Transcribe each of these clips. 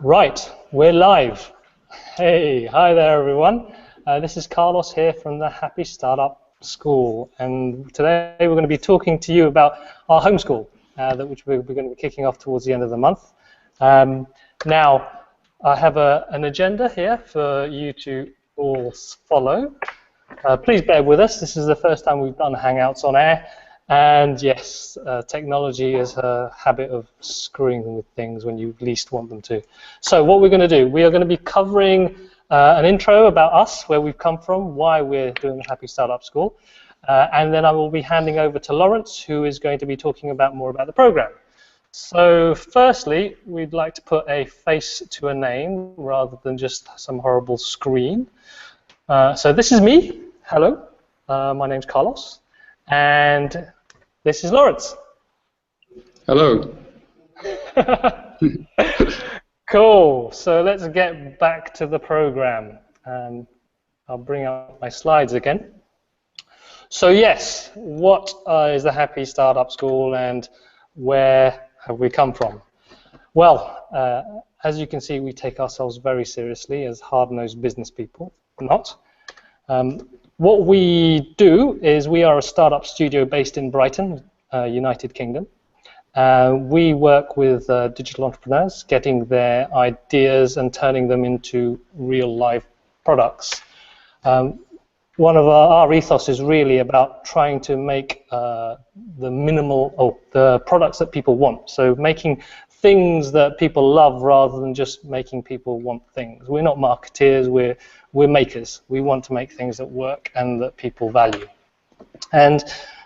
Right, we're live. Hey, hi there everyone. This is Carlos here from the Happy Startup School, and today we're going to be talking to you about our homeschool, which we're going to be kicking off towards the end of the month. Now, I have an agenda here for you to all follow. Please bear with us. This is the first time we've done Hangouts on air. And yes, technology is a habit of screwing with things when you least want them to. So what we're going to do, we are going to be covering an intro about us, where we've come from, why we're doing the Happy Startup School. And then I will be handing over to Laurence, who is going to be talking more about the program. So firstly, we'd like to put a face to a name rather than just some horrible screen. So this is me. Hello. My name's Carlos. And this is Laurence. Hello. Cool. So let's get back to the program. I'll bring up my slides again. So yes, what is the Happy Startup School and where have we come from? Well, as you can see, we take ourselves very seriously as hard-nosed business people. Not. What we do is we are a startup studio based in Brighton, United Kingdom. We work with digital entrepreneurs, getting their ideas and turning them into real life products. One of our ethos is really about trying to make the products that people want. So making things that people love rather than just making people want things. We're not marketeers, we're makers. We want to make things that work and that people value. And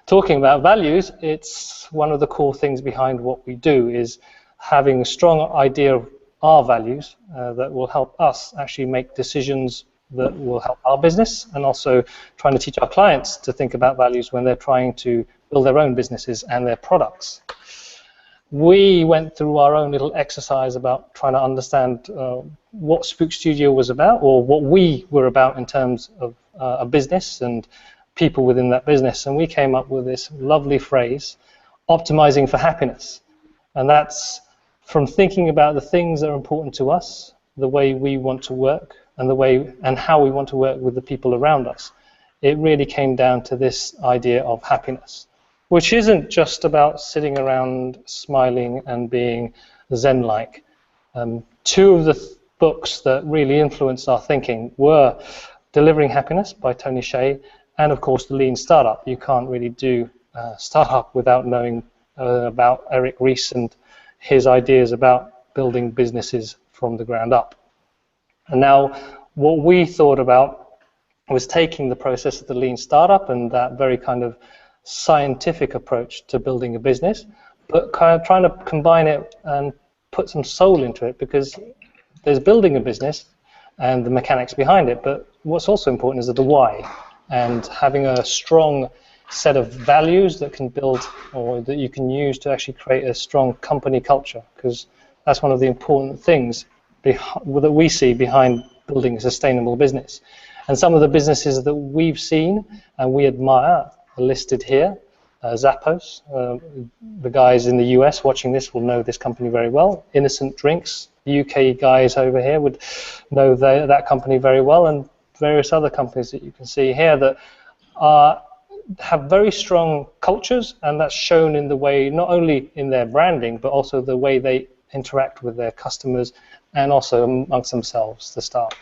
talking about values, it's one of the core things behind what we do is having a strong idea of our values that will help us actually make decisions that will help our business, and also trying to teach our clients to think about values when they're trying to build their own businesses and their products. We went through our own little exercise about trying to understand what Spook Studio was about, or what we were about in terms of a business and people within that business. And we came up with this lovely phrase, optimizing for happiness. And that's from thinking about the things that are important to us, the way we want to work, and how we want to work with the people around us. It really came down to this idea of happiness, which isn't just about sitting around smiling and being zen-like. Two of the books that really influenced our thinking were Delivering Happiness by Tony Hsieh, and of course The Lean Startup. You can't really do startup without knowing about Eric Ries and his ideas about building businesses from the ground up. And now what we thought about was taking the process of the Lean Startup and that very kind of scientific approach to building a business, but kind of trying to combine it and put some soul into it, because there's building a business and the mechanics behind it, but what's also important is the why, and having a strong set of values that can build, or that you can use to actually create a strong company culture, because that's one of the important things that we see behind building a sustainable business. And some of the businesses that we've seen and we admire are listed here. Zappos, the guys in the US watching this will know this company very well. Innocent Drinks, the UK guys over here would know that company very well, and various other companies that you can see here that have very strong cultures, and that's shown in the way, not only in their branding, but also the way they interact with their customers and also amongst themselves, the staff.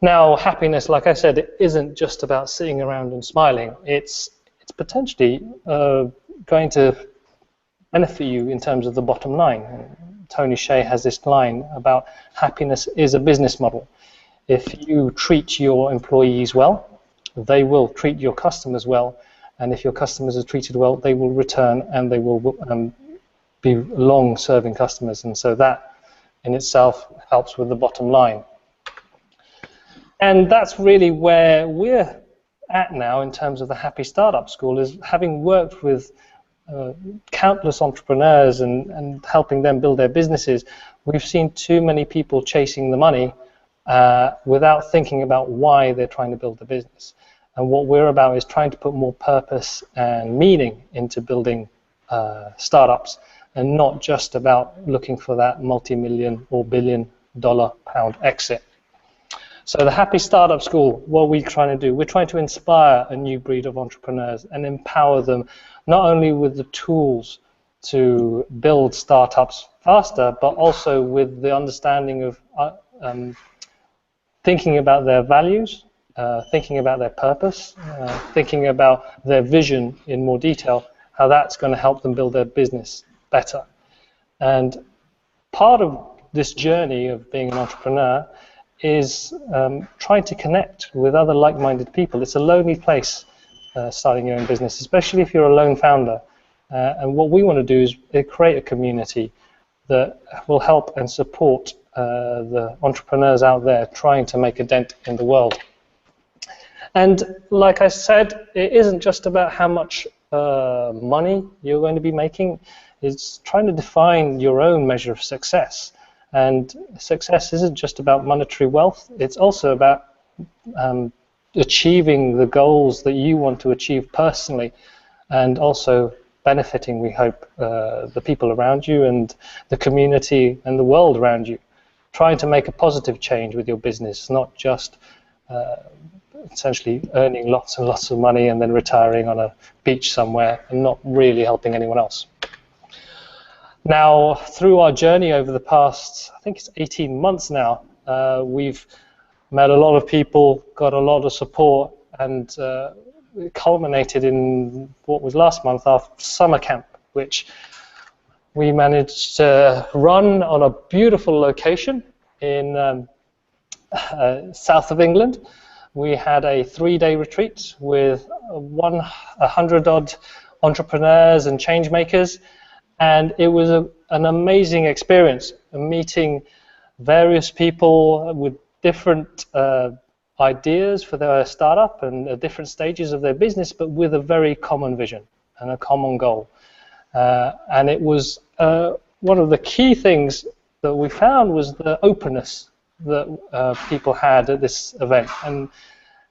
Now, happiness, like I said, it isn't just about sitting around and smiling. It's potentially going to benefit you in terms of the bottom line. Tony Hsieh has this line about happiness is a business model. If you treat your employees well, they will treat your customers well, and if your customers are treated well, they will return and they will be long-serving customers, and so that in itself helps with the bottom line. And that's really where we're at now in terms of the Happy Startup School, is having worked with countless entrepreneurs and helping them build their businesses. We've seen too many people chasing the money without thinking about why they're trying to build the business. And what we're about is trying to put more purpose and meaning into building startups and not just about looking for that multi-million or billion-dollar pound exit. So the Happy Startup School, what are we trying to do? We're trying to inspire a new breed of entrepreneurs and empower them not only with the tools to build startups faster, but also with the understanding of thinking about their values, thinking about their purpose, thinking about their vision in more detail, how that's going to help them build their business better. And part of this journey of being an entrepreneur is trying to connect with other like-minded people. It's a lonely place, starting your own business, especially if you're a lone founder. And what we want to do is create a community that will help and support the entrepreneurs out there trying to make a dent in the world. And like I said, it isn't just about how much money you're going to be making. It's trying to define your own measure of success. And success isn't just about monetary wealth. It's also about achieving the goals that you want to achieve personally, and also benefiting, we hope, the people around you and the community and the world around you. Trying to make a positive change with your business, not just essentially earning lots and lots of money and then retiring on a beach somewhere and not really helping anyone else. Now, through our journey over the past, I think it's 18 months now, we've met a lot of people, got a lot of support, and it culminated in what was last month, our summer camp, which we managed to run on a beautiful location in south of England. We had a 3-day retreat with 100-odd entrepreneurs and change makers, and it was an amazing experience, meeting various people with different ideas for their startup and different stages of their business, but with a very common vision and a common goal. And it was one of the key things that we found was the openness that people had at this event, and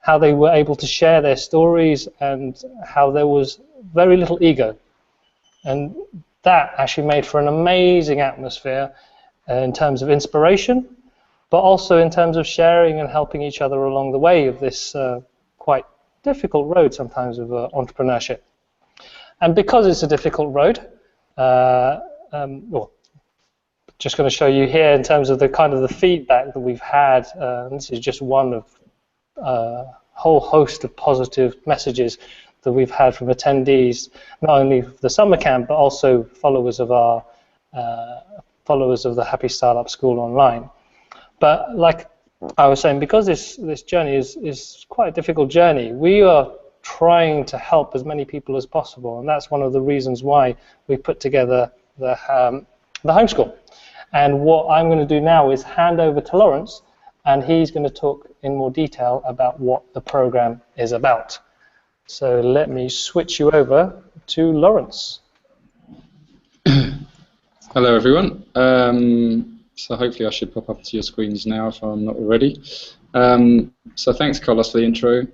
how they were able to share their stories, and how there was very little ego. And that actually made for an amazing atmosphere in terms of inspiration, but also in terms of sharing and helping each other along the way of this quite difficult road sometimes of entrepreneurship. And because it's a difficult road, well, just going to show you here in terms of the kind of the feedback that we've had. This is just one of a whole host of positive messages that we've had from attendees, not only of the summer camp, but also followers of our followers of the Happy Startup School online. But like I was saying, because this journey is quite a difficult journey, we are trying to help as many people as possible, and that's one of the reasons why we put together the homeschool. And what I'm going to do now is hand over to Laurence, and he's going to talk in more detail about what the program is about. So let me switch you over to Laurence. Hello, everyone. So hopefully I should pop up to your screens now if I'm not already. So thanks, Carlos, for the intro.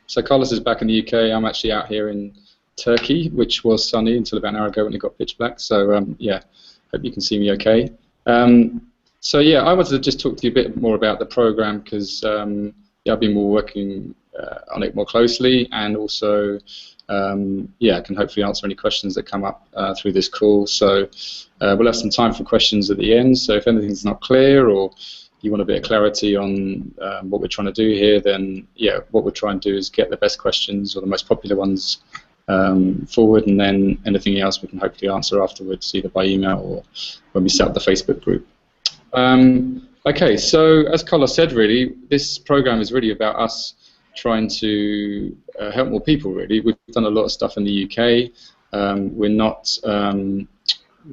So Carlos is back in the UK. I'm actually out here in Turkey, which was sunny until about an hour ago when it got pitch black. So yeah, hope you can see me okay. So yeah, I wanted to just talk to you a bit more about the program, because yeah, I've been working on it more closely, and also yeah, I can hopefully answer any questions that come up through this call. So we'll have some time for questions at the end. So if anything's not clear, or you want a bit of clarity on what we're trying to do here, then yeah, what we're trying to do is get the best questions or the most popular ones forward, and then anything else we can hopefully answer afterwards, either by email or when we set up the Facebook group. Okay, so as Carlos said, really, this program is really about us trying to help more people, really. We've done a lot of stuff in the UK.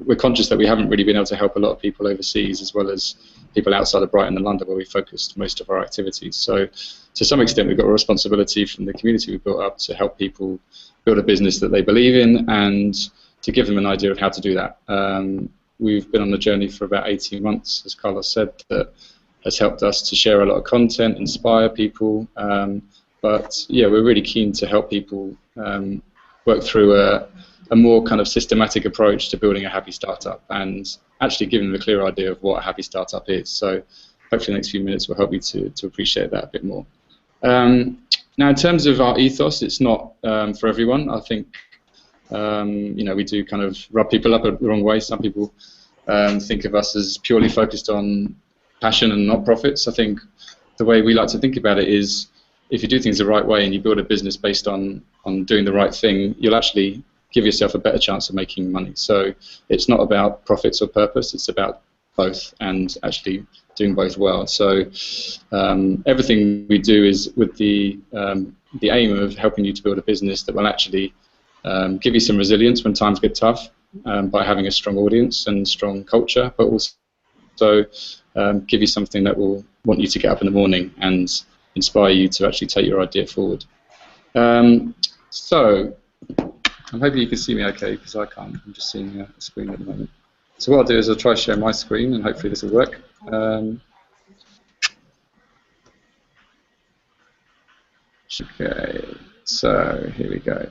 We're conscious that we haven't really been able to help a lot of people overseas, as well as people outside of Brighton and London, where we focused most of our activities. So to some extent, we've got a responsibility from the community we've built up to help people build a business that they believe in, and to give them an idea of how to do that. We've been on the journey for about 18 months, as Carlos said, that has helped us to share a lot of content, inspire people. But yeah, we're really keen to help people work through a more kind of systematic approach to building a happy startup and actually giving them a clear idea of what a happy startup is. So hopefully the next few minutes will help you to appreciate that a bit more. Now, in terms of our ethos, it's not for everyone. I think we do kind of rub people up the wrong way. Some people think of us as purely focused on passion and not profits. I think the way we like to think about it is, if you do things the right way and you build a business based on doing the right thing, you'll actually give yourself a better chance of making money. So it's not about profits or purpose, it's about both and actually doing both well. So everything we do is with the aim of helping you to build a business that will actually give you some resilience when times get tough by having a strong audience and strong culture, but also give you something that will want you to get up in the morning and inspire you to actually take your idea forward. So I'm hoping you can see me okay, because I can't. I'm just seeing a screen at the moment. So what I'll do is I'll try to share my screen, and hopefully this will work. Okay, so here we go.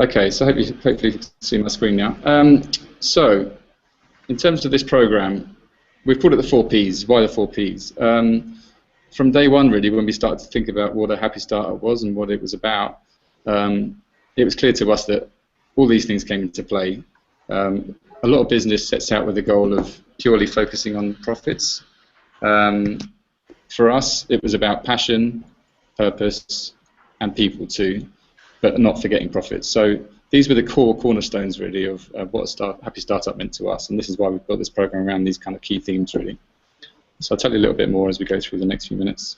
Okay, so hopefully you can see my screen now. So in terms of this program, we've called it the 4 Ps. Why the 4 Ps? From day one, really, when we started to think about what a happy startup was and what it was about, it was clear to us that all these things came into play. A lot of business sets out with the goal of purely focusing on profits. For us, it was about passion, purpose, and people too, but not forgetting profits. So these were the cornerstones, really, of what a happy startup meant to us, and this is why we've built this program around these kind of key themes, really. So I'll tell you a little bit more as we go through the next few minutes.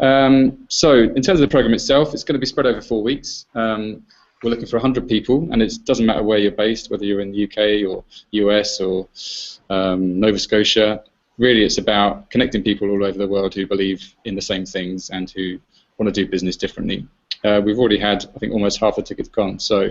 So in terms of the program itself, it's going to be spread over 4 weeks. We're looking for 100 people, and it doesn't matter where you're based, whether you're in the UK or US or Nova Scotia. Really, it's about connecting people all over the world who believe in the same things and who want to do business differently. We've already had, I think, almost half the tickets gone, so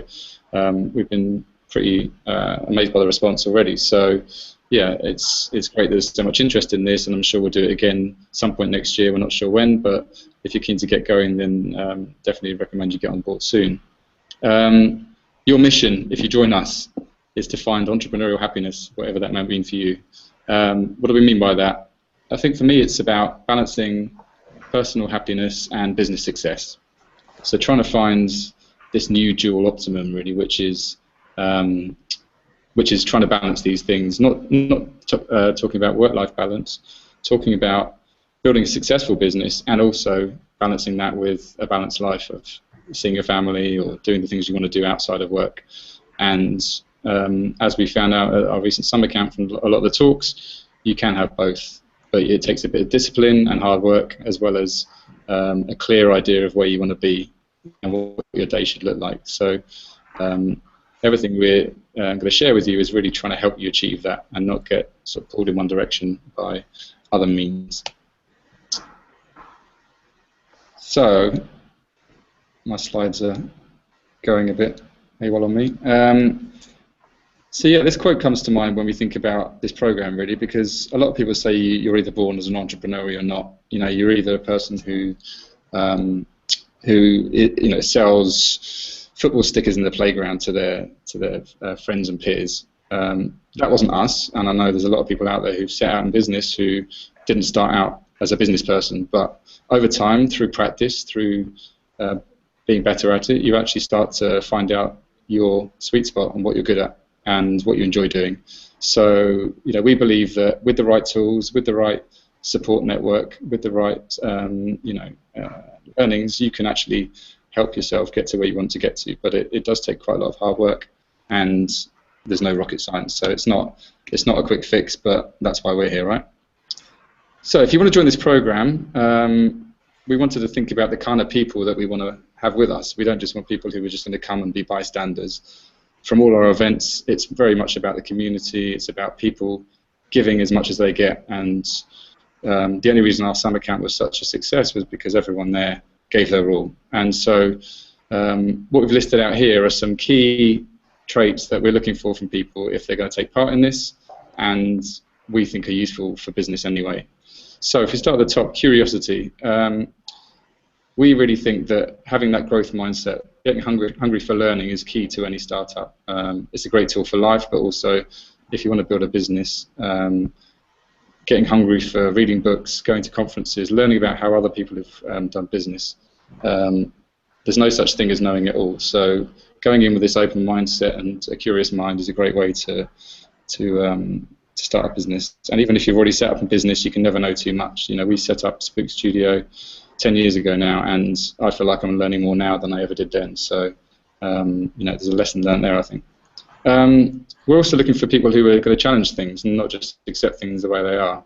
we've been pretty amazed by the response already. So yeah, it's great there's so much interest in this, and I'm sure we'll do it again some point next year. We're not sure when, but if you're keen to get going, then definitely recommend you get on board soon. Your mission, if you join us, is to find entrepreneurial happiness, whatever that might mean for you. What do we mean by that? I think for me it's about balancing personal happiness and business success. So trying to find this new dual optimum, really, which is trying to balance these things, not talking about work-life balance, talking about building a successful business and also balancing that with a balanced life of seeing your family or doing the things you want to do outside of work. And as we found out at our recent summer camp from a lot of the talks, you can have both, but it takes a bit of discipline and hard work, as well as a clear idea of where you want to be and what your day should look like. So everything we're going to share with you is really trying to help you achieve that and not get sort of pulled in one direction by other means. So my slides are going a bit AWOL on me. So yeah, this quote comes to mind when we think about this program, really, because a lot of people say you're either born as an entrepreneur or you're not. You know, you're either a person who sells football stickers in the playground to their friends and peers. That wasn't us, and I know there's a lot of people out there who've set out in business who didn't start out as a business person, but over time, through practice, through being better at it, you actually start to find out your sweet spot and what you're good at and what you enjoy doing. So, you know, we believe that with the right tools, with the right support network, with the right, earnings, you can actually help yourself get to where you want to get to. But it does take quite a lot of hard work, and there's no rocket science. So it's not a quick fix, but that's why we're here, right? So if you want to join this program, we wanted to think about the kind of people that we want to have with us. We don't just want people who are just going to come and be bystanders. From all our events, it's very much about the community. It's about people giving as much as they get. And the only reason our summer camp was such a success was because everyone there gave their all. And so what we've listed out here are some key traits that we're looking for from people if they're going to take part in this, and we think are useful for business anyway. So if we start at the top, curiosity. we really think that having that growth mindset, getting hungry for learning, is key to any startup. It's a great tool for life, but also if you want to build a business, getting hungry for reading books, going to conferences, learning about how other people have done business. There's no such thing as knowing it all. So going in with this open mindset and a curious mind is a great way to start a business. And even if you've already set up a business, you can never know too much. You know, we set up Spook Studio 10 years ago now, and I feel like I'm learning more now than I ever did then. So, you know, there's a lesson learned there, I think. We're also looking for people who are going to challenge things and not just accept things the way they are.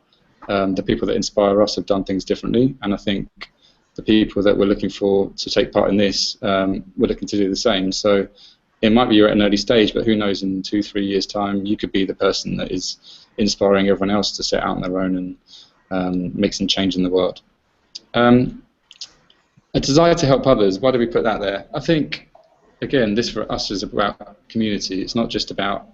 The people that inspire us have done things differently, and I think the people that we're looking for to take part in this, we're looking to do the same. So it might be you're at an early stage, but who knows, in 2-3 years' time, you could be the person that is inspiring everyone else to set out on their own and make some change in the world. A desire to help others, why do we put that there? I think, again, this for us is about community. It's not just about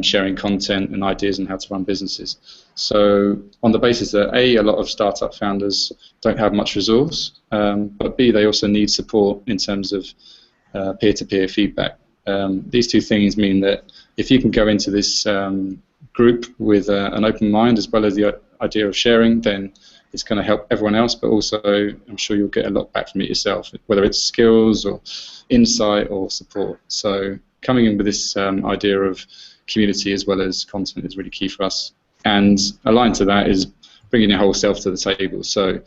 sharing content and ideas on how to run businesses. So on the basis that A, a lot of startup founders don't have much resource, but B, they also need support in terms of peer-to-peer feedback. These two things mean that if you can go into this group with an open mind as well as the idea of sharing, then it's going to help everyone else, but also I'm sure you'll get a lot back from it yourself, whether it's skills or insight or support. So coming in with this idea of community as well as content is really key for us. And aligned to that is bringing your whole self to the table. So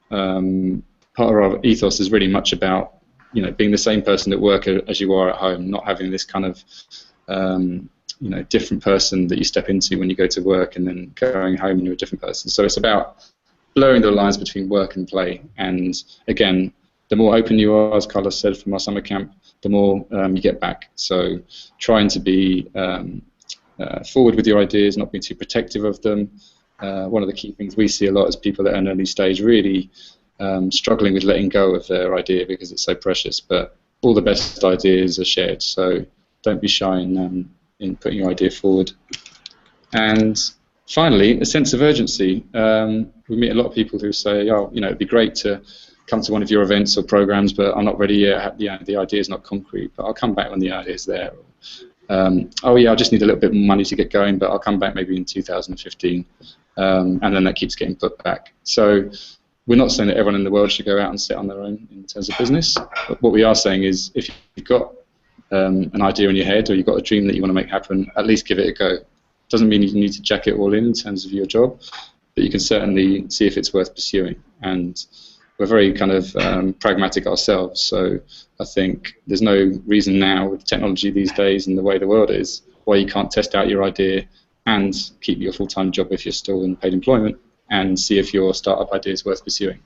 part of our ethos is really much about, you know, being the same person at work as you are at home, not having this kind of you know, different person that you step into when you go to work and then going home and you're a different person. So it's about blurring the lines between work and play. And again, the more open you are, as Carlos said from our summer camp, the more you get back. So trying to be forward with your ideas, not being too protective of them. One of the key things we see a lot is people that are in early stage really struggling with letting go of their idea because it's so precious. But all the best ideas are shared, so don't be shy in putting your idea forward. And finally, a sense of urgency. We meet a lot of people who say, oh, you know, it'd be great to come to one of your events or programs, but I'm not ready yet. The idea is not concrete, but I'll come back when the idea is there. Oh yeah, I just need a little bit more money to get going, but I'll come back maybe in 2015. And then that keeps getting put back. So we're not saying that everyone in the world should go out and sit on their own in terms of business. But what we are saying is if you've got an idea in your head or you've got a dream that you want to make happen, at least give it a go. Doesn't mean you need to jack it all in terms of your job, but you can certainly see if it's worth pursuing. And we're very kind of pragmatic ourselves, so I think there's no reason now with technology these days and the way the world is why you can't test out your idea and keep your full-time job if you're still in paid employment and see if your startup idea is worth pursuing.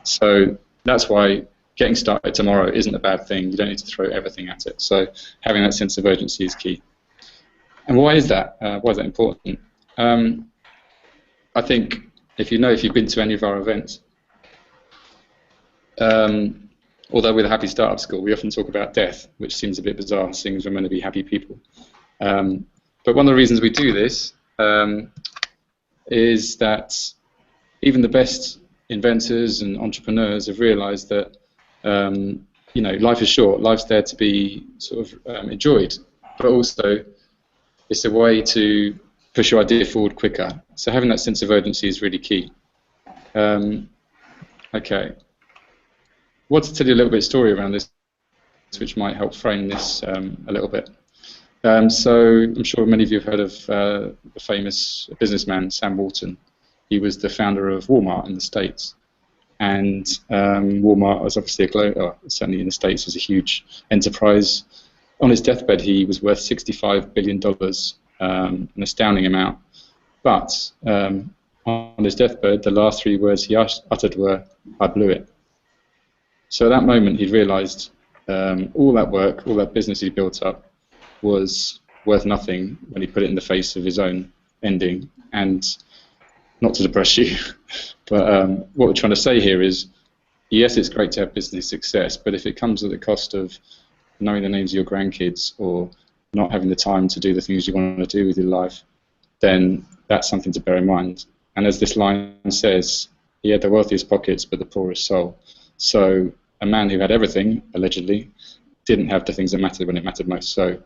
So that's why getting started tomorrow isn't a bad thing. You don't need to throw everything at it. So having that sense of urgency is key. And why is that? Why is that important? I think if you've been to any of our events, although we're the Happy Startup School, we often talk about death, which seems a bit bizarre, seeing as we're meant to be happy people. But one of the reasons we do this is that even the best inventors and entrepreneurs have realised that you know, life is short. Life's there to be sort of enjoyed, but also it's a way to push your idea forward quicker. So having that sense of urgency is really key. Okay. I want to tell you a little bit of story around this, which might help frame this a little bit. So I'm sure many of you have heard of the famous businessman Sam Walton. He was the founder of Walmart in the States. And Walmart was obviously certainly in the States, was a huge enterprise. On his deathbed, he was worth $65 billion, an astounding amount. But on his deathbed, the last 3 words he uttered were, "I blew it." So at that moment, he'd realised all that work, all that business he built up was worth nothing when he put it in the face of his own ending. And not to depress you, but what we're trying to say here is, yes, it's great to have business success, but if it comes at the cost of knowing the names of your grandkids or not having the time to do the things you want to do with your life, then that's something to bear in mind. And as this line says, he had the wealthiest pockets but the poorest soul. So a man who had everything, allegedly, didn't have the things that mattered when it mattered most. So,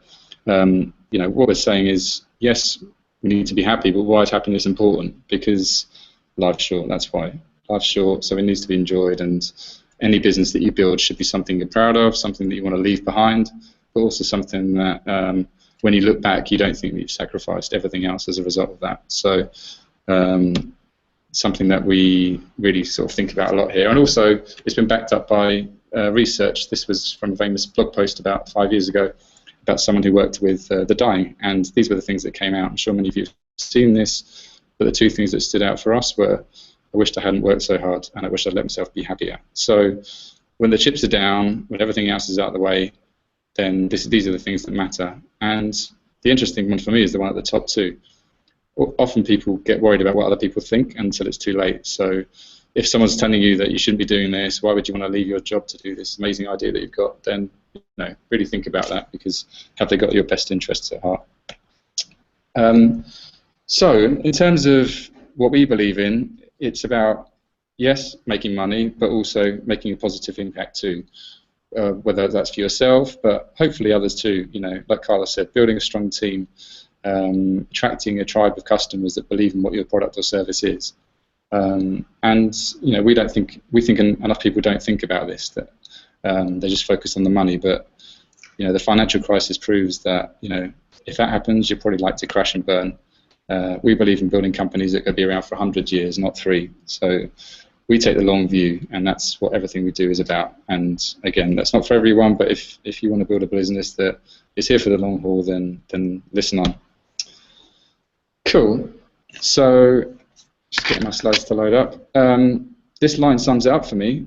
you know, what we're saying is, yes, we need to be happy, but why is happiness important? Because life's short, that's why. Life's short, so it needs to be enjoyed, and any business that you build should be something you're proud of, something that you want to leave behind, but also something that when you look back, you don't think that you've sacrificed everything else as a result of that. So something that we really sort of think about a lot here. And also, it's been backed up by research. This was from a famous blog post about 5 years ago about someone who worked with the dying, and these were the things that came out. I'm sure many of you have seen this, but the two things that stood out for us were, I wished I hadn't worked so hard, and I wish I'd let myself be happier. So when the chips are down, when everything else is out of the way, then these are the things that matter. And the interesting one for me is the one at the top too. Often people get worried about what other people think until it's too late. So if someone's telling you that you shouldn't be doing this, why would you want to leave your job to do this amazing idea that you've got, then really think about that, because have they got your best interests at heart? So in terms of what we believe in, it's about, yes, making money, but also making a positive impact too, whether that's for yourself, but hopefully others too. You know, like Carlos said, building a strong team, attracting a tribe of customers that believe in what your product or service is. And you know, we think enough people don't think about this, that they just focus on the money. But you know, the financial crisis proves that, you know, if that happens, you're probably like to crash and burn. We believe in building companies that could be around for 100 years, not 3. So we take the long view, and that's what everything we do is about. And again, that's not for everyone, but if you want to build a business that is here for the long haul, then listen on. Cool. So just getting my slides to load up. This line sums it up for me.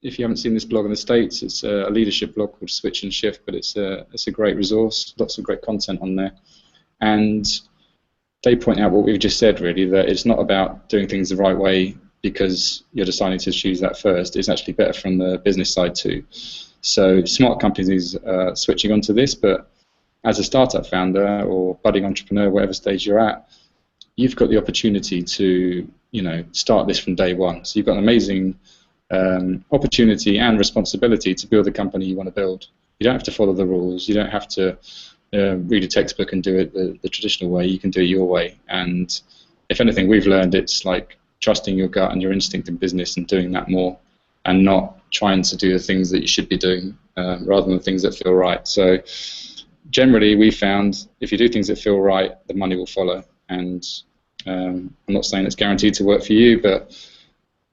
If you haven't seen this blog in the States, it's a leadership blog called Switch and Shift, but it's a great resource, lots of great content on there. And they point out what we've just said, really, that it's not about doing things the right way because you're deciding to choose that first. It's actually better from the business side too. So smart companies are switching onto this, but as a startup founder or budding entrepreneur, whatever stage you're at, you've got the opportunity to, you know, start this from day one. So you've got an amazing opportunity and responsibility to build the company you want to build. You don't have to follow the rules. You don't have to read a textbook and do it the traditional way. You can do it your way. And if anything, we've learned it's like trusting your gut and your instinct in business and doing that more, and not trying to do the things that you should be doing rather than the things that feel right. So generally, we found if you do things that feel right, the money will follow. And I'm not saying it's guaranteed to work for you, but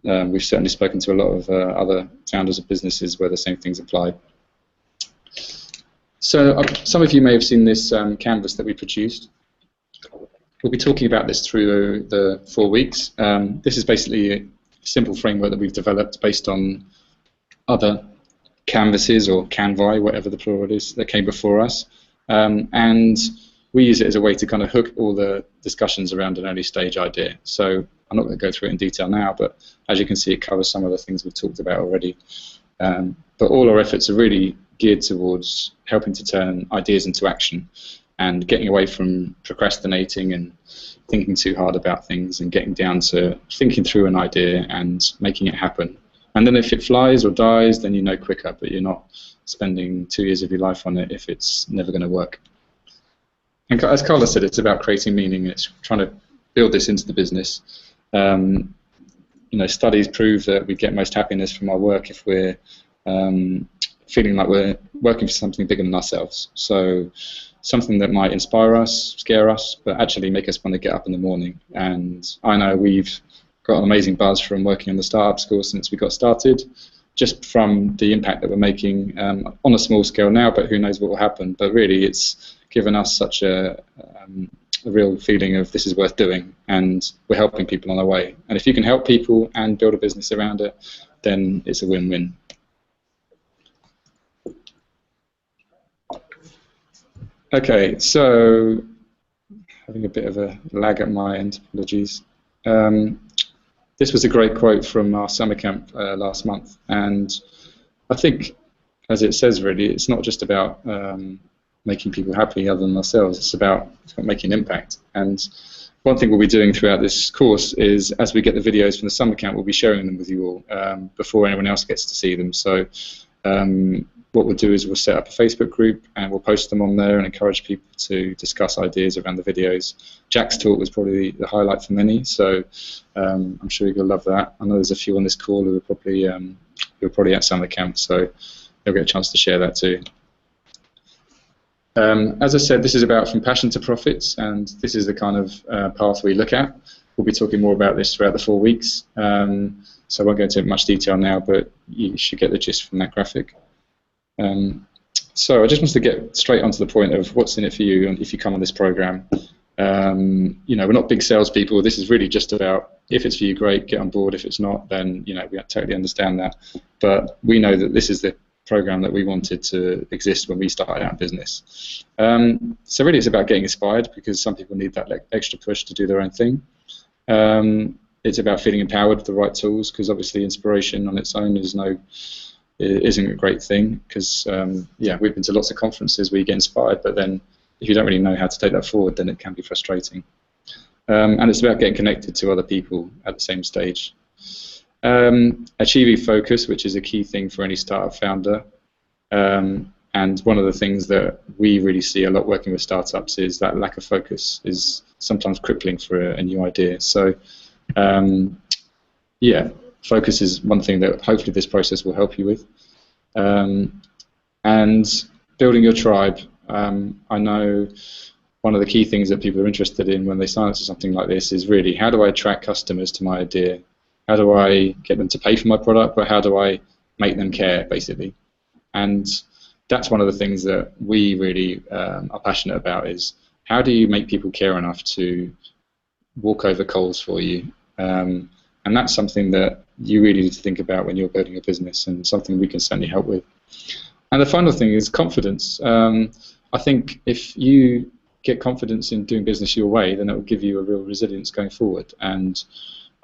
we've certainly spoken to a lot of other founders of businesses where the same things apply. So some of you may have seen this canvas that we produced. We'll be talking about this through the 4 weeks. This is basically a simple framework that we've developed based on other canvases or canvae, whatever the plural is, that came before us. And we use it as a way to kind of hook all the discussions around an early stage idea. So I'm not going to go through it in detail now, but as you can see, it covers some of the things we've talked about already. But all our efforts are really geared towards helping to turn ideas into action and getting away from procrastinating and thinking too hard about things, and getting down to thinking through an idea and making it happen. And then if it flies or dies, then you know quicker, but you're not spending 2 years of your life on it if it's never going to work. And as Carlos said, it's about creating meaning. It's trying to build this into the business. You know, studies prove that we get most happiness from our work if we're feeling like we're working for something bigger than ourselves. So something that might inspire us, scare us, but actually make us want to get up in the morning. And I know we've got an amazing buzz from working on the startup school since we got started, just from the impact that we're making on a small scale now, but who knows what will happen. But really, it's given us such a real feeling of this is worth doing, and we're helping people on our way. And if you can help people and build a business around it, then it's a win-win. Okay, so having a bit of a lag at my end, apologies. This was a great quote from our summer camp last month, and I think, as it says, really, it's not just about making people happy other than ourselves. It's about making an impact. And one thing we'll be doing throughout this course is, as we get the videos from the summer camp, we'll be sharing them with you all before anyone else gets to see them. So what we'll do is we'll set up a Facebook group and we'll post them on there and encourage people to discuss ideas around the videos. Jack's talk was probably the highlight for many, so I'm sure you'll love that. I know there's a few on this call who are probably at summer camp, so they'll get a chance to share that too. As I said, this is about from passion to profits, and this is the kind of path we look at. We'll be talking more about this throughout the 4 weeks, so I won't go into much detail now, but you should get the gist from that graphic. So I just wanted to get straight onto the point of what's in it for you if you come on this program. You know, we're not big salespeople. This is really just about, if it's for you, great, get on board. If it's not, then, you know, we totally understand that. But we know that this is the program that we wanted to exist when we started our business. So really it's about getting inspired, because some people need that extra push to do their own thing. It's about feeling empowered with the right tools, because obviously inspiration on its own isn't a great thing, because yeah, we've been to lots of conferences where you get inspired, but then if you don't really know how to take that forward, then it can be frustrating. And it's about getting connected to other people at the same stage. Achieving focus, which is a key thing for any startup founder. And one of the things that we really see a lot working with startups is that lack of focus is sometimes crippling for a new idea. So yeah, focus is one thing that hopefully this process will help you with. And building your tribe. I know one of the key things that people are interested in when they sign up to something like this is really, how do I attract customers to my idea? How do I get them to pay for my product, but how do I make them care, basically? And that's one of the things that we really are passionate about, is how do you make people care enough to walk over coals for you? And that's something that you really need to think about when you're building a business, and something we can certainly help with. And the final thing is confidence. I think if you get confidence in doing business your way, then it will give you a real resilience going forward. And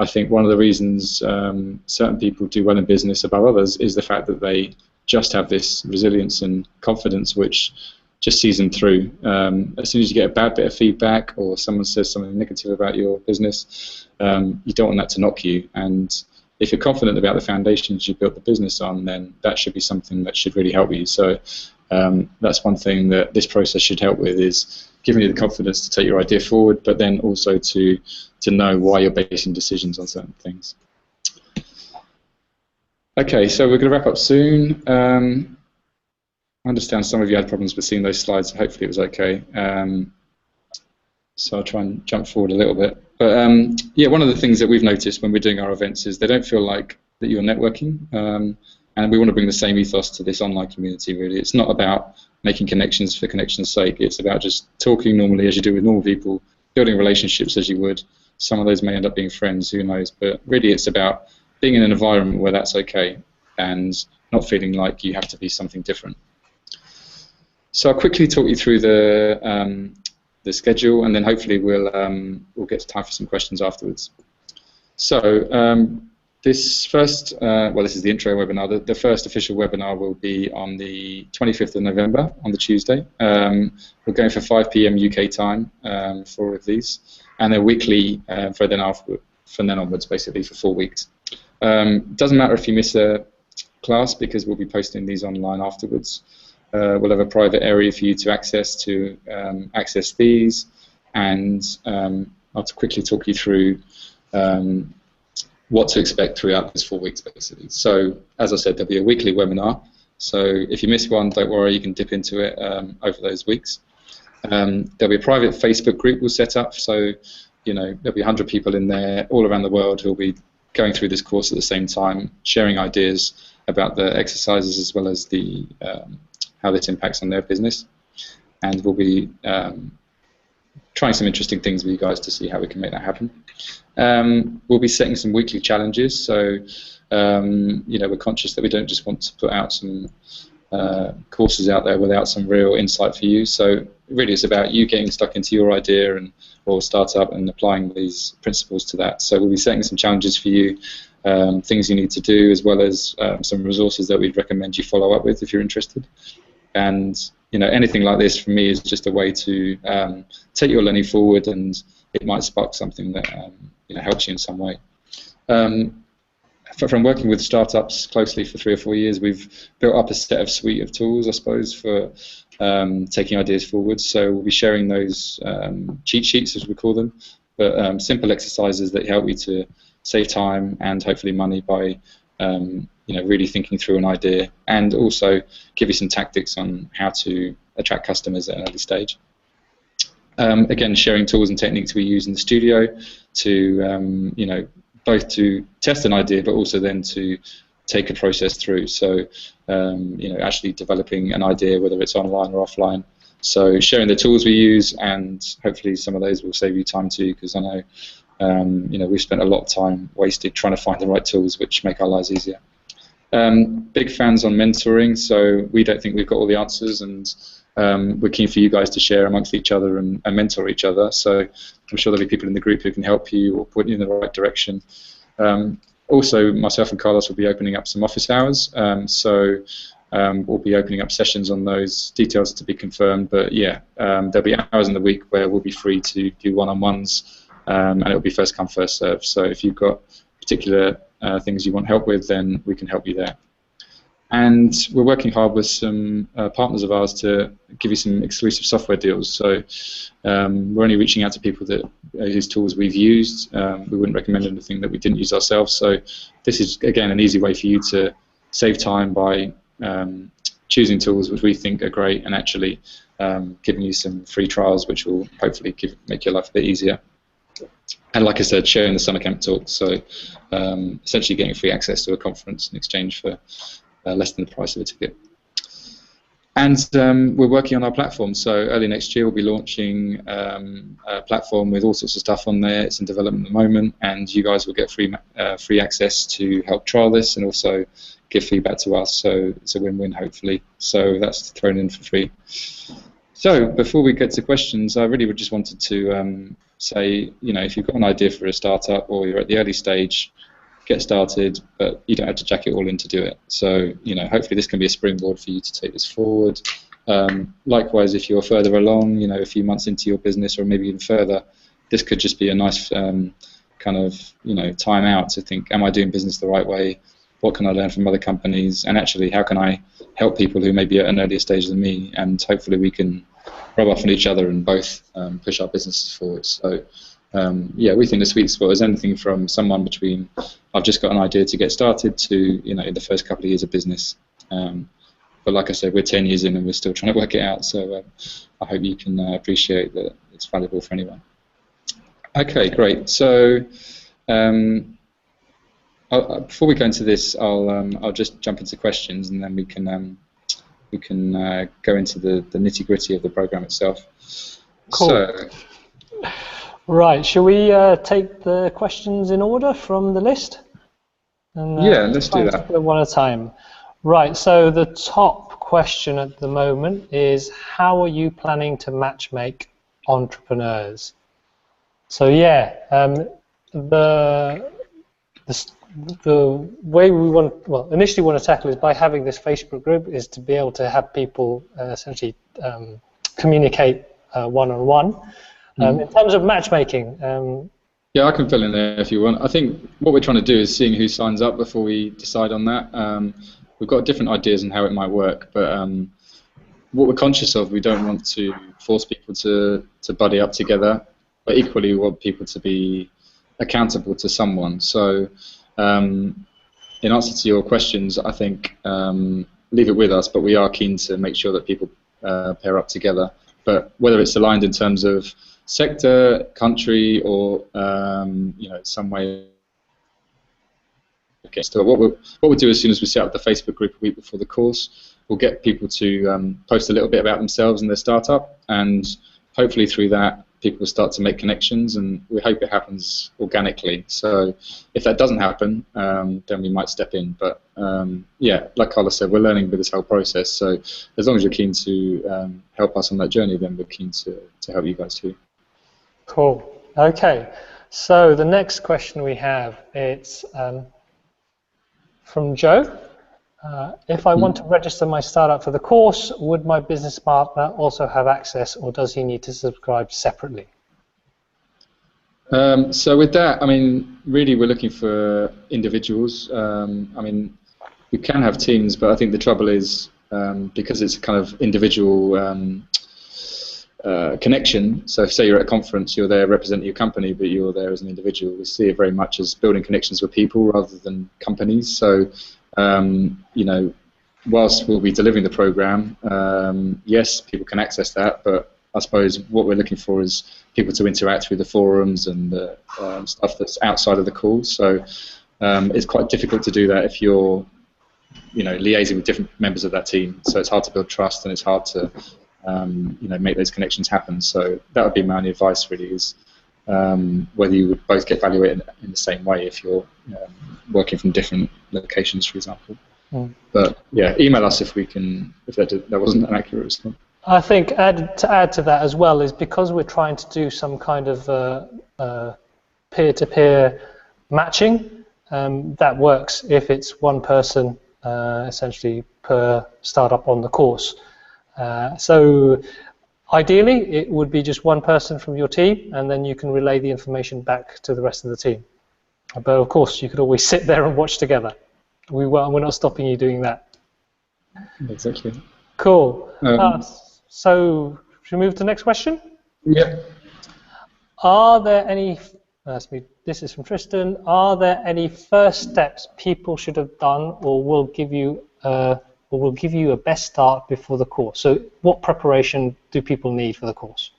I think one of the reasons certain people do well in business above others is the fact that they just have this resilience and confidence which just sees them through. As soon as you get a bad bit of feedback or someone says something negative about your business, you don't want that to knock you. And if you're confident about the foundations you built the business on, then that should be something that should really help you. So that's one thing that this process should help with, is giving you the confidence to take your idea forward, but then also to know why you're basing decisions on certain things. Okay, so we're going to wrap up soon. I understand some of you had problems with seeing those slides, so hopefully it was okay. So I'll try and jump forward a little bit. But yeah, one of the things that we've noticed when we're doing our events is they don't feel like that you're networking. And we want to bring the same ethos to this online community, really. It's not about making connections for connection's sake. It's about just talking normally as you do with normal people, building relationships as you would. Some of those may end up being friends, who knows. But really it's about being in an environment where that's okay and not feeling like you have to be something different. So I'll quickly talk you through the schedule, and then hopefully we'll get to time for some questions afterwards. So this first, well, this is the intro webinar. The first official webinar will be on the 25th of November, on the Tuesday. We're going for 5 p.m. UK time for all of these, and they're weekly from then onwards, basically, for 4 weeks. Doesn't matter if you miss a class, because we'll be posting these online afterwards. We'll have a private area for you to access these, and I'll quickly talk you through what to expect throughout these 4 weeks, basically. So, as I said, there'll be a weekly webinar. So if you miss one, don't worry, you can dip into it over those weeks. There'll be a private Facebook group we'll set up. So, you know, there'll be 100 people in there all around the world who'll be going through this course at the same time, sharing ideas about the exercises as well as the how this impacts on their business. And we'll be trying some interesting things with you guys to see how we can make that happen. We'll be setting some weekly challenges, so you know, we're conscious that we don't just want to put out some courses out there without some real insight for you. So really it's about you getting stuck into your idea or startup and applying these principles to that. So we'll be setting some challenges for you, things you need to do, as well as some resources that we'd recommend you follow up with if you're interested. And you know, anything like this for me is just a way to take your learning forward and it might spark something that helps you in some way. From working with startups closely for 3 or 4 years, we've built up a suite of tools, I suppose, for taking ideas forward. So we'll be sharing those cheat sheets, as we call them, but simple exercises that help you to save time and hopefully money by really thinking through an idea, and also give you some tactics on how to attract customers at an early stage. Again, sharing tools and techniques we use in the studio to both to test an idea, but also then to take a process through. So, actually developing an idea, whether it's online or offline. So, sharing the tools we use, and hopefully some of those will save you time too, because I know, we've spent a lot of time wasted trying to find the right tools which make our lives easier. Big fans on mentoring, so we don't think we've got all the answers, and we're keen for you guys to share amongst each other and mentor each other. So I'm sure there'll be people in the group who can help you or point you in the right direction. Also, myself and Carlos will be opening up some office hours, so we'll be opening up sessions on those, details to be confirmed, but yeah, there'll be hours in the week where we'll be free to do one-on-ones, and it'll be first come, first serve. So if you've got particular things you want help with, then we can help you there. And we're working hard with some partners of ours to give you some exclusive software deals. So we're only reaching out to people that whose tools we've used. We wouldn't recommend anything that we didn't use ourselves. So this is, again, an easy way for you to save time by choosing tools which we think are great, and actually giving you some free trials which will hopefully make your life a bit easier. And like I said, sharing the summer camp talks, so essentially getting free access to a conference in exchange for less than the price of a ticket. And we're working on our platform, so early next year we'll be launching a platform with all sorts of stuff on there. It's in development at the moment, and you guys will get free access to help trial this and also give feedback to us, so it's a win-win hopefully. So that's thrown in for free. So before we get to questions, I really just wanted to say, if you've got an idea for a startup or you're at the early stage, get started, but you don't have to jack it all in to do it. So, hopefully this can be a springboard for you to take this forward. Likewise, if you're further along, a few months into your business or maybe even further, this could just be a nice time out to think, am I doing business the right way? What can I learn from other companies? And actually, how can I help people who may be at an earlier stage than me? And hopefully we can rub off on each other and both push our businesses forward. So, we think the sweet spot is anything from someone between I've just got an idea to get started to in the first couple of years of business. But like I said, we're 10 years in and we're still trying to work it out. So I hope you can appreciate that it's valuable for anyone. Okay, great. So before we go into this, I'll just jump into questions, and then we can go into the nitty-gritty of the program itself. Cool. So, right, shall we take the questions in order from the list? And, yeah, let's do that. One at a time. Right, so the top question at the moment is, how are you planning to matchmake entrepreneurs? So yeah, the way we initially want to tackle is by having this Facebook group, is to be able to have people essentially communicate one-on-one. In terms of matchmaking, yeah, I can fill in there if you want. I think what we're trying to do is seeing who signs up before we decide on that. We've got different ideas on how it might work, but what we're conscious of, we don't want to force people to buddy up together, but equally we want people to be accountable to someone. So in answer to your questions, I think leave it with us, but we are keen to make sure that people pair up together. But whether it's aligned in terms of sector, country, or some way. Okay, so what we'll do as soon as we set up the Facebook group a week before the course, we'll get people to post a little bit about themselves and their startup, and hopefully through that people will start to make connections, and we hope it happens organically. So if that doesn't happen, then we might step in. But yeah, like Carlos said, we're learning with this whole process. So as long as you're keen to help us on that journey, then we're keen to help you guys too. Cool. Okay. So the next question we have, it's from Joe. If I want to register my startup for the course, would my business partner also have access, or does he need to subscribe separately? So with that, I mean, really we're looking for individuals. I mean, we can have teams, but I think the trouble is because it's a kind of individual connection. So say you're at a conference, you're there representing your company, but you're there as an individual. We see it very much as building connections with people rather than companies. So, you know, whilst we'll be delivering the program, yes, people can access that, but I suppose what we're looking for is people to interact through the forums and the stuff that's outside of the calls. So it's quite difficult to do that if you're, you know, liaising with different members of that team. So it's hard to build trust and it's hard to, you know, make those connections happen. So that would be my only advice, really, is whether you would both get value in the same way if you're working from different locations, for example. But yeah, email us if we can. If that wasn't an accurate response. I think to add to that as well is because we're trying to do some kind of peer-to-peer matching, that works if it's one person essentially per startup on the course. So ideally, it would be just one person from your team, and then you can relay the information back to the rest of the team. But of course, you could always sit there and watch together. We're not stopping you doing that. Exactly. Cool. So, should we move to the next question? Yep. Are there any, this is from Tristan, are there any first steps people should have done or will give you a best start before the course? So what preparation do people need for the course?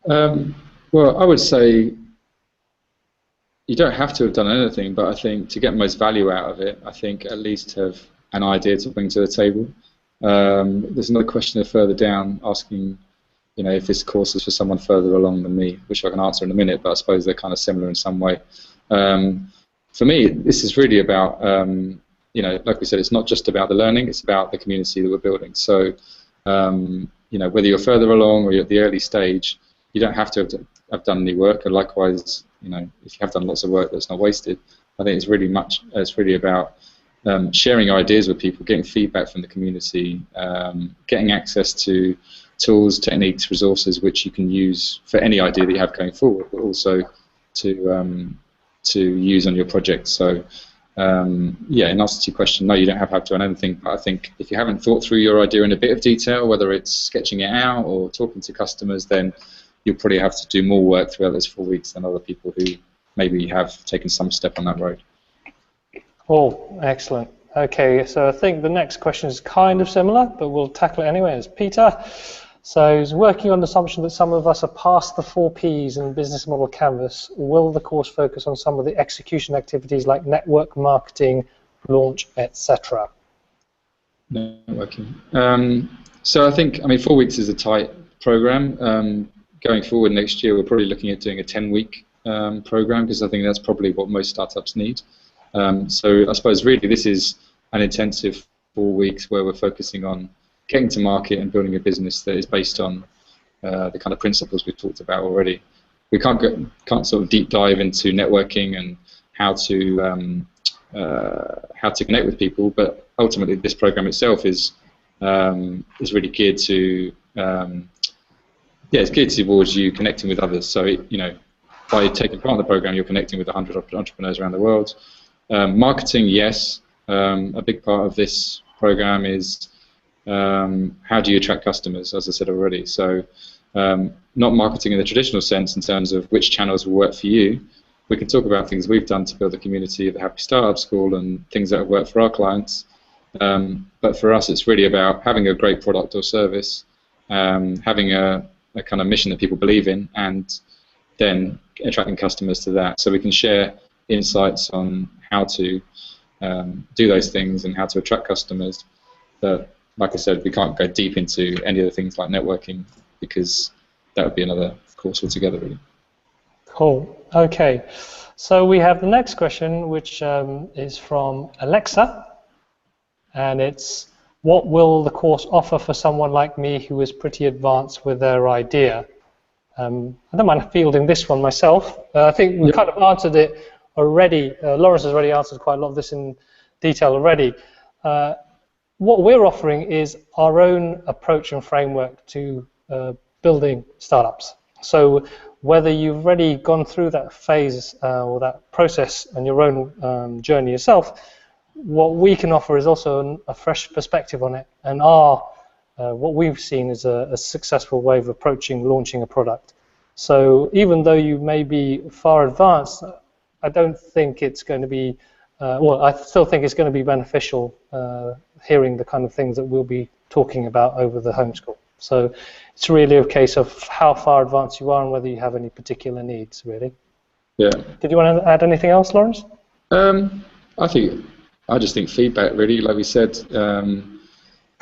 Well, I would say you don't have to have done anything, but I think to get most value out of it, I think at least have an idea to bring to the table. There's another question further down asking, you know, if this course is for someone further along than me, which I can answer in a minute, but I suppose they're kind of similar in some way. For me, this is really about, you know, like we said, it's not just about the learning, it's about the community that we're building. So, you know, whether you're further along or you're at the early stage, you don't have to have done any work, and likewise, you know, if you have done lots of work that's not wasted, I think it's really about sharing ideas with people, getting feedback from the community, getting access to tools, techniques, resources which you can use for any idea that you have going forward, but also to use on your project. So yeah, in answer to your question, no, you don't have to do anything, but I think if you haven't thought through your idea in a bit of detail, whether it's sketching it out or talking to customers, then you'll probably have to do more work throughout those 4 weeks than other people who maybe have taken some step on that road. Oh, excellent. Okay, so I think the next question is kind of similar, but we'll tackle it anyway. It's Peter. So he's working on the assumption that some of us are past the 4 Ps in business model canvas. Will the course focus on some of the execution activities like network marketing, launch, etc.? Networking. So I think, I mean, 4 weeks is a tight program. Going forward next year, we're probably looking at doing a 10-week program because I think that's probably what most startups need. So I suppose really this is an intensive 4 weeks where we're focusing on getting to market and building a business that is based on the kind of principles we've talked about already. We can't sort of deep dive into networking and how to connect with people, but ultimately this program itself is really geared to it's geared towards you connecting with others. So you know, by taking part in the program, you're connecting with 100 entrepreneurs around the world. Marketing, yes. A big part of this program is how do you attract customers, as I said already. So not marketing in the traditional sense in terms of which channels will work for you. We can talk about things we've done to build the community of the Happy Startup School and things that have worked for our clients. But for us, it's really about having a great product or service, having a kind of mission that people believe in, and then attracting customers to that. So we can share insights on how to do those things and how to attract customers. But like I said, we can't go deep into any of the things like networking because that would be another course altogether, really. Cool. Okay. So we have the next question, which is from Alexa, and it's, what will the course offer for someone like me who is pretty advanced with their idea? I don't mind fielding this one myself. I think we kind of answered it already. Laurence has already answered quite a lot of this in detail already. What we're offering is our own approach and framework to building startups. So whether you've already gone through that phase or that process and your own journey yourself, what we can offer is also a fresh perspective on it, and what we've seen is a successful way of approaching launching a product. So even though you may be far advanced, I don't think it's going to be, well, I still think it's going to be beneficial hearing the kind of things that we'll be talking about over the homeschool. So it's really a case of how far advanced you are and whether you have any particular needs, really. Yeah. Did you want to add anything else, Laurence? I just think feedback, really, like we said,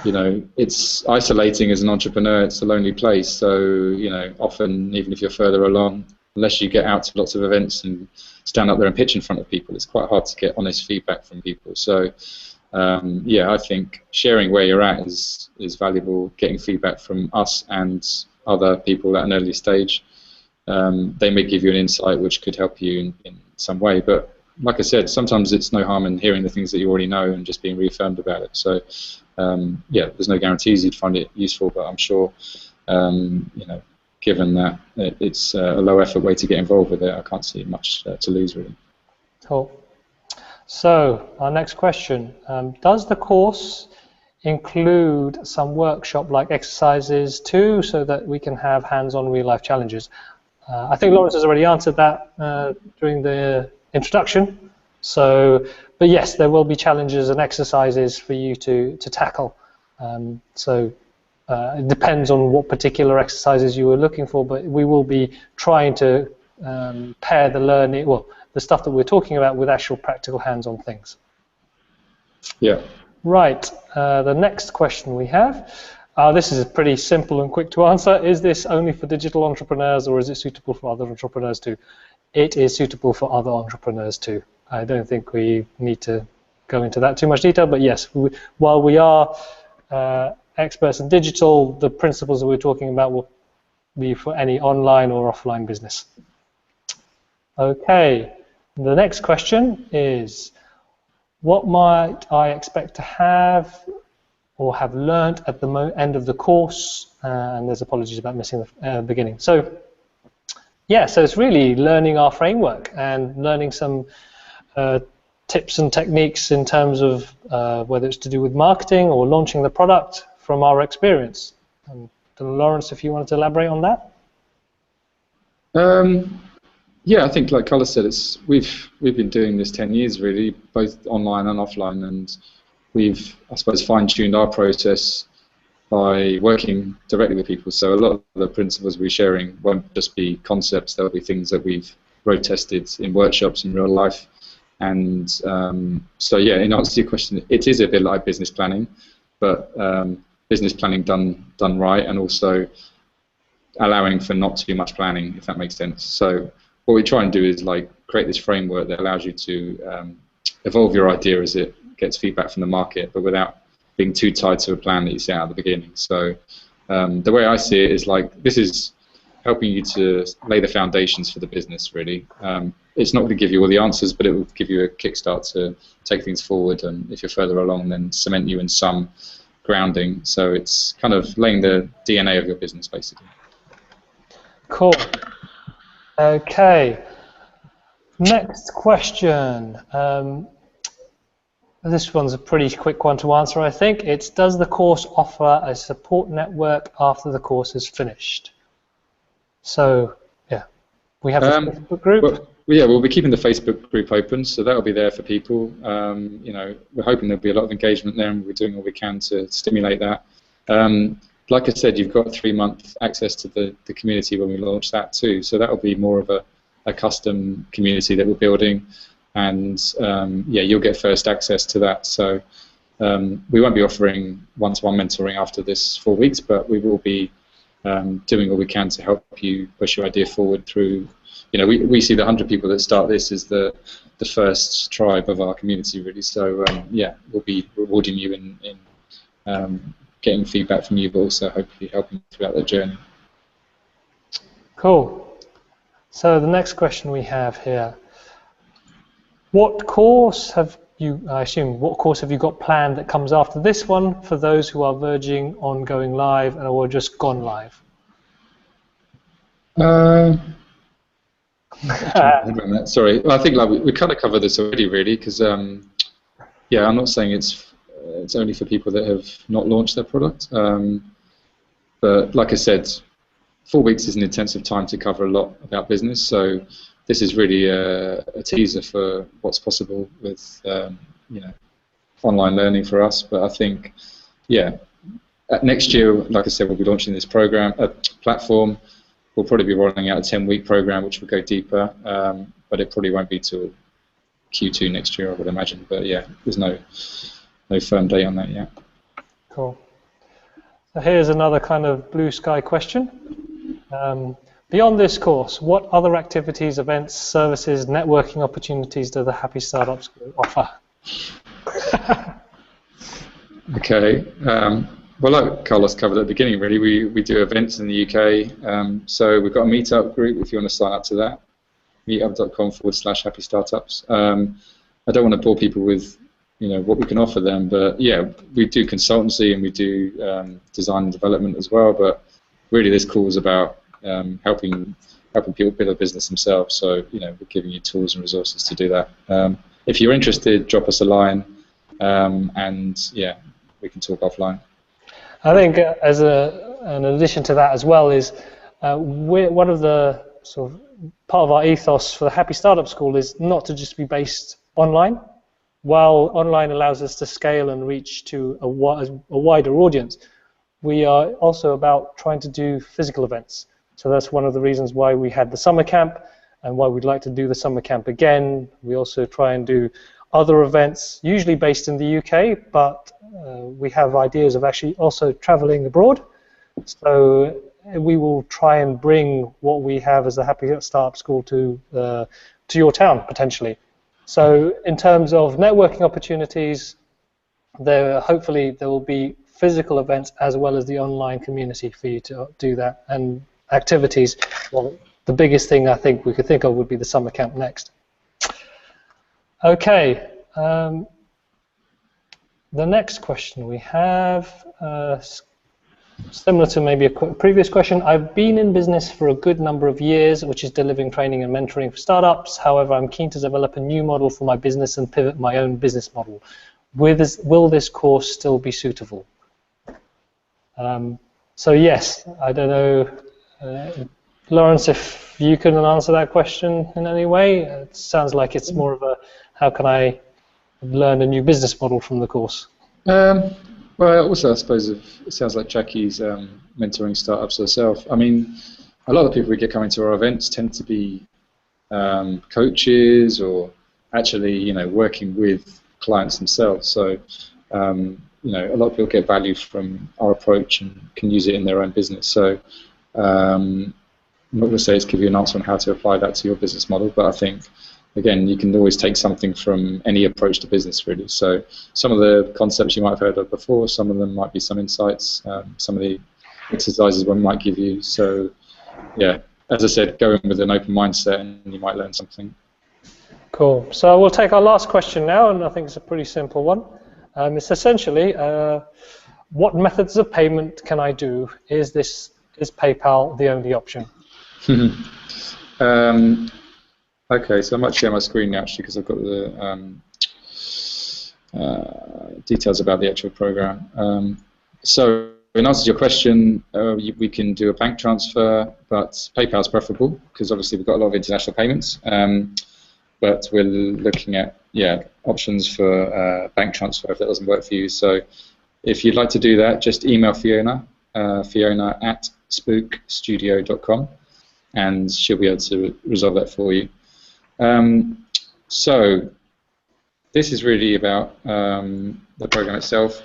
you know, it's isolating as an entrepreneur. It's a lonely place. So, you know, often, even if you're further along, unless you get out to lots of events and stand up there and pitch in front of people, it's quite hard to get honest feedback from people. So, yeah, I think sharing where you're at is valuable. Getting feedback from us and other people at an early stage, they may give you an insight which could help you in some way. But like I said, sometimes it's no harm in hearing the things that you already know and just being reaffirmed about it. So, yeah, there's no guarantees you'd find it useful, but I'm sure, you know, given that it's a low-effort way to get involved with it, I can't see much to lose, really. Cool. So, our next question. Does the course include some workshop-like exercises too, so that we can have hands-on real-life challenges? I think Laurence has already answered that during the introduction. So, but yes, there will be challenges and exercises for you to tackle. It depends on what particular exercises you were looking for, but we will be trying to pair the learning, well, the stuff that we're talking about with actual practical hands-on things. Yeah. Right. The next question we have, this is pretty simple and quick to answer. Is this only for digital entrepreneurs, or is it suitable for other entrepreneurs too? It is suitable for other entrepreneurs too. I don't think we need to go into that too much detail, but yes, while we are experts in digital, the principles that we're talking about will be for any online or offline business. Okay, the next question is, what might I expect to have or have learned at the end of the course? And there's apologies about missing the beginning. So, yeah, so it's really learning our framework and learning some tips and techniques in terms of whether it's to do with marketing or launching the product from our experience. Laurence, if you wanted to elaborate on that? Yeah, I think, like Carlos said, we've been doing this 10 years really, both online and offline, and we've, I suppose, fine-tuned our process by working directly with people. So a lot of the principles we're sharing won't just be concepts; they'll be things that we've road tested in workshops in real life. And so, yeah, in answer to your question, it is a bit like business planning, but business planning done right, and also allowing for not too much planning, if that makes sense. So what we try and do is like create this framework that allows you to evolve your idea as it gets feedback from the market, but without being too tied to a plan that you set out at the beginning. So the way I see it is like this is helping you to lay the foundations for the business, really. It's not going to give you all the answers, but it will give you a kickstart to take things forward, and if you're further along, then cement you in some grounding. So it's kind of laying the DNA of your business, basically. Cool. Okay. Next question. This one's a pretty quick one to answer, I think. It's, does the course offer a support network after the course is finished? So, yeah, we have a Facebook group. Well, yeah, we'll be keeping the Facebook group open, so that'll be there for people. You know, we're hoping there'll be a lot of engagement there, and we're doing all we can to stimulate that. Like I said, you've got 3-month access to the community when we launch that too, so that'll be more of a custom community that we're building, and yeah, you'll get first access to that. So we won't be offering one-to-one mentoring after this 4 weeks, but we will be doing all we can to help you push your idea forward through. You know, we see the 100 people that start this as the first tribe of our community, really. So yeah, we'll be rewarding you in getting feedback from you, but also hopefully helping throughout the journey. Cool. So the next question we have here: what course have you? I assume what course have you got planned that comes after this one for those who are verging on going live or just gone live? Sorry, well, I think like we kind of covered this already, really, because yeah, I'm not saying it's only for people that have not launched their product, but like I said, 4 weeks is an intensive time to cover a lot about business. So this is really a teaser for what's possible with online learning for us. But I think, yeah, next year, like I said, we'll be launching this platform. We'll probably be rolling out a 10-week program, which will go deeper, but it probably won't be till Q2 next year, I would imagine. But yeah, there's no firm date on that yet. Cool. So here's another kind of blue sky question. Beyond this course, what other activities, events, services, networking opportunities do the Happy Startup School offer? Okay. Well, like Carlos covered at the beginning, really, we do events in the UK. So we've got a meetup group if you want to sign up to that, meetup.com/happy startups. I don't want to bore people with what we can offer them, but yeah, we do consultancy and we do design and development as well. But really, this call is about helping people build a business themselves. So we're giving you tools and resources to do that. If you're interested, drop us a line, and yeah, we can talk offline. I think as an addition to that as well is one of the sort of part of our ethos for the Happy Startup School is not to just be based online. While online allows us to scale and reach to a wider audience, we are also about trying to do physical events. So that's one of the reasons why we had the summer camp and why we'd like to do the summer camp again. We also try and do other events, usually based in the UK, but we have ideas of actually also traveling abroad. So we will try and bring what we have as the Happy Startup School to your town, potentially. So in terms of networking opportunities, hopefully there will be physical events as well as the online community for you to do that. And activities, well, the biggest thing I think we could think of would be the summer camp next. Okay, the next question we have, similar to maybe a previous question. I've been in business for a good number of years, which is delivering training and mentoring for startups. However, I'm keen to develop a new model for my business and pivot my own business model. Will this course still be suitable? So yes, I don't know, Laurence, if you can answer that question in any way. It sounds like it's more of a, how can I learn a new business model from the course? Well, also, I suppose it sounds like Jackie's mentoring startups herself. I mean, a lot of the people we get coming to our events tend to be coaches or actually, working with clients themselves. So, a lot of people get value from our approach and can use it in their own business. So, I'm not going to say it's give you an answer on how to apply that to your business model, but I think, again, you can always take something from any approach to business, really. So some of the concepts you might have heard of before, some of them might be some insights, some of the exercises one might give you. So, yeah, as I said, go in with an open mindset and you might learn something. Cool. So we'll take our last question now, and I think it's a pretty simple one. It's essentially, what methods of payment can I do? Is PayPal the only option? Okay, so I might share my screen now, actually, because I've got the details about the actual program. So in answer to your question, we can do a bank transfer, but PayPal is preferable because obviously we've got a lot of international payments. But we're looking at options for bank transfer if that doesn't work for you. So if you'd like to do that, just email Fiona, fiona@spookstudio.com, and she'll be able to resolve that for you. So this is really about the program itself,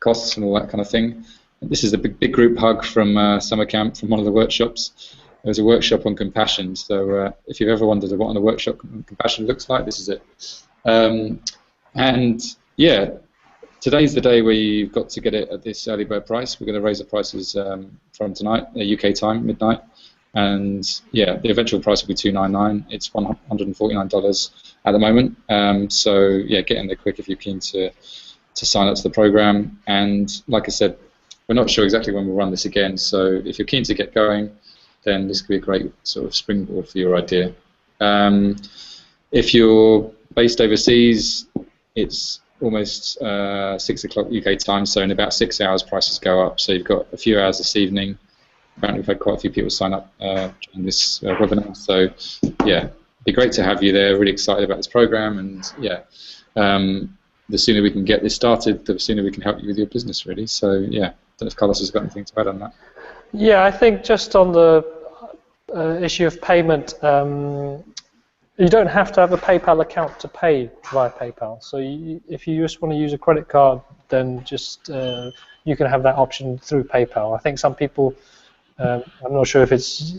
costs and all that kind of thing. This is the big group hug from summer camp from one of the workshops. There was a workshop on compassion, so if you've ever wondered what a workshop on compassion looks like, this is it. And yeah, today's the day where you've got to get it at this early bird price. We're going to raise the prices from tonight, UK time, midnight. And yeah, the eventual price will be $299. It's $149 at the moment. So yeah, get in there quick if you're keen to sign up to the program. And like I said, we're not sure exactly when we'll run this again. So if you're keen to get going, then this could be a great sort of springboard for your idea. If you're based overseas, it's almost 6 o'clock UK time, so in about 6 hours prices go up. So you've got a few hours this evening. Apparently we've had quite a few people sign up during this webinar. So yeah, it'd be great to have you there. Really excited about this program, and yeah, the sooner we can get this started, the sooner we can help you with your business, really. So yeah, I don't know if Carlos has got anything to add on that. Yeah, I think just on the issue of payment, you don't have to have a PayPal account to pay via PayPal. So if you just want to use a credit card, then just you can have that option through PayPal. I think some people, I'm not sure if it's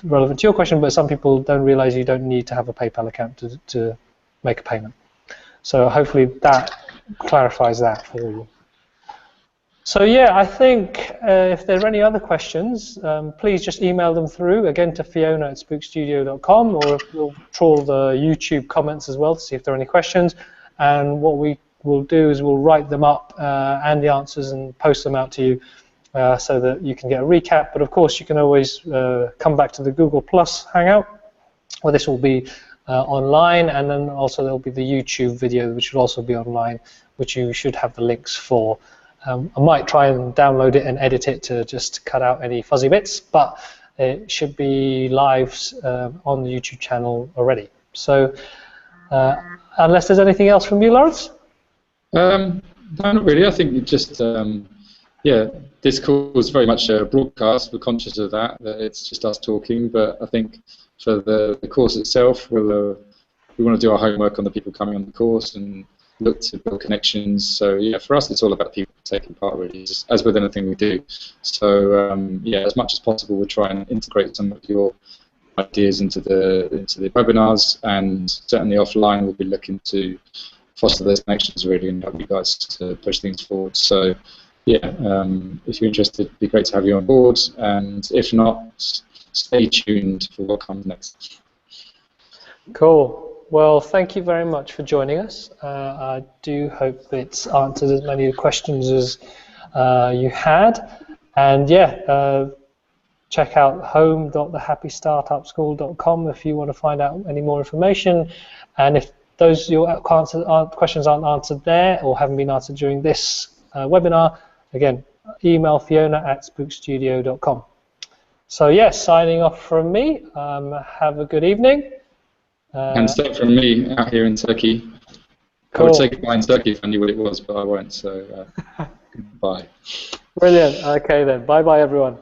relevant to your question, but some people don't realize you don't need to have a PayPal account to make a payment. So hopefully that clarifies that for you. So yeah, I think if there are any other questions, please just email them through, again, to fiona@spookstudio.com, or we'll trawl the YouTube comments as well to see if there are any questions. And what we will do is we'll write them up and the answers and post them out to you so that you can get a recap. But of course, you can always come back to the Google Plus Hangout, where this will be online, and then also there will be the YouTube video, which will also be online, which you should have the links for. I might try and download it and edit it to just cut out any fuzzy bits, but it should be live on the YouTube channel already. So unless there's anything else from you, Laurence? No, not really. I think it just, yeah, this call is very much a broadcast. We're conscious of that it's just us talking, but I think for the course itself, we want to do our homework on the people coming on the course and look to build connections. So yeah, for us it's all about people taking part, really, just as with anything we do. So yeah, as much as possible we'll try and integrate some of your ideas into the webinars, and certainly offline we'll be looking to foster those connections, really, and help you guys to push things forward. So yeah, if you're interested, it'd be great to have you on board, and if not, stay tuned for what comes next. Cool. Well, thank you very much for joining us. I do hope it's answered as many questions as you had. And yeah, check out home.thehappystartupschool.com if you want to find out any more information. And if your questions aren't answered there or haven't been answered during this webinar, again, email fiona@spookstudio.com. So yes, signing off from me. Have a good evening. And so from me out here in Turkey. Cool. I would say goodbye in Turkey if I knew what it was, but I won't, so goodbye. Brilliant. Okay then, bye-bye everyone.